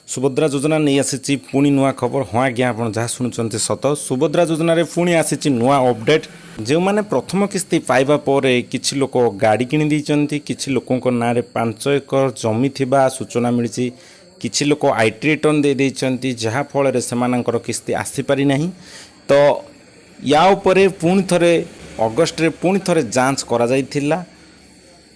सुभद्रा योजना नहीं आसी पुणी नुआ खबर। हाँ आज्ञा आप जहाँ शुणुंट सत सुभद्रा योजन पुणी आसी नुआ अपडेट। जो मैंने प्रथम किस्ती पाइबा पर किछि लोक गाड़ी किनी किछि लोकों ना 5 एकर जमी थिबा सूचना मिली। किछि लोक आईटी रिटर्न दे देइचंती जहाँ फल से किस्ती आसीपारी नहीं। तो या उपरे पुणी थरे अगस्ट रे पुणी थरे जांच करा जाइथिला।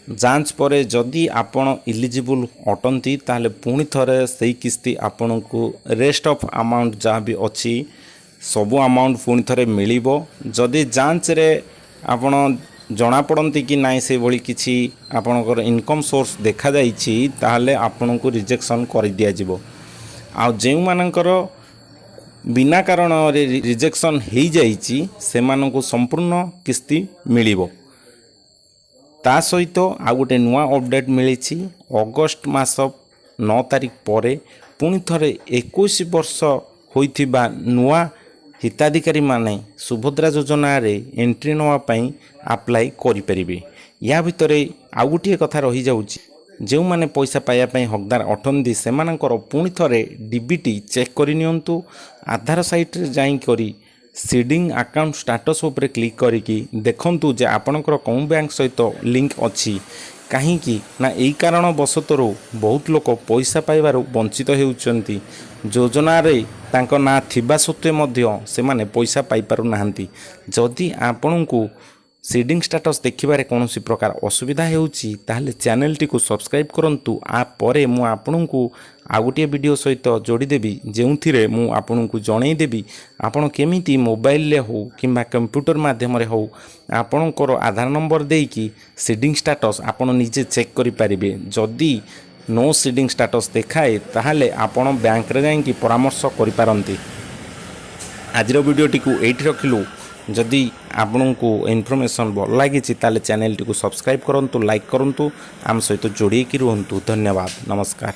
जांच पर जदि आपण इलिजिबल अटंती ताले पुणी थरे सही किस्ती आपण को रेस्ट ऑफ अमाउंट जहाँ भी अच्छी सबू अमाउंट पुणी थरे मिलिबो। जदि जांच रे आपण जना पड़ती कि नाई से भली किछि आपणकर इनकम सोर्स देखा जाइछि ताले आपण को रिजेक्शन कर दिया जिवो। आ जेउ मानकर बिना कारण रिजेक्शन हो जाइछि सेमानंकु संपूर्ण किस्ती मिलिबो। ता सहित आ गोटे नुआ अपडेट मिली। अगस्ट मास 9 तारिख पर पुणी थरे 21 वर्ष होइथिबा नुआ हिताधिकारी माने सुभद्रा योजना रे एंट्री नवाई अप्लाई करें। या भितर आ गोटे कथा रही जाउछि जो माने पैसा पाइबा हकदार अटंदी से पुणी थरे डीबीटी चेक करनियंतु। आधार साइट रे जाई करी सीडिंग अकाउंट स्टाटस उपरे क्लिक करिकी देखंतु जे आपणकर कौन बैंक सहित लिंक अच्छी। कहीं ना यही कारण वशतरू बहुत लोक पैसा पाइबार वंचित होउचंती। योजना रे तांको ना थिबा सत्वे मध्य से माने पैसा पाई पारु नाहंती। जदि आपणको सीडिंग स्टाटस देखिबारे कौन प्रकार असुविधा होउची ताहले चैनल टी को सब्सक्राइब करंतु। आ परे मु आपणको आ गोटे वीडियो सहित जोड़ी देबी जेउथिरे मु आपणको जणै देबी आपण केमिति मोबाइल ले हो किंबा कंप्यूटर माध्यम रे हो आपणकर आधार नंबर देकी सीडिंग स्टाटस आपण निजे चेक करि परिबे। जदि नो सीडिंग स्टाटस देखाए ताहले आपण बैंक रे जाई परामर्श करि पारंती। आजिर वीडियो टी को एठी रखिलु। जदि आपको इनफॉरमेशन भल लगी ताले चैनल टी को सब्सक्राइब करंतु, लाइक करंतु, आम सहित जोड़ी रुहंतु। धन्यवाद, नमस्कार।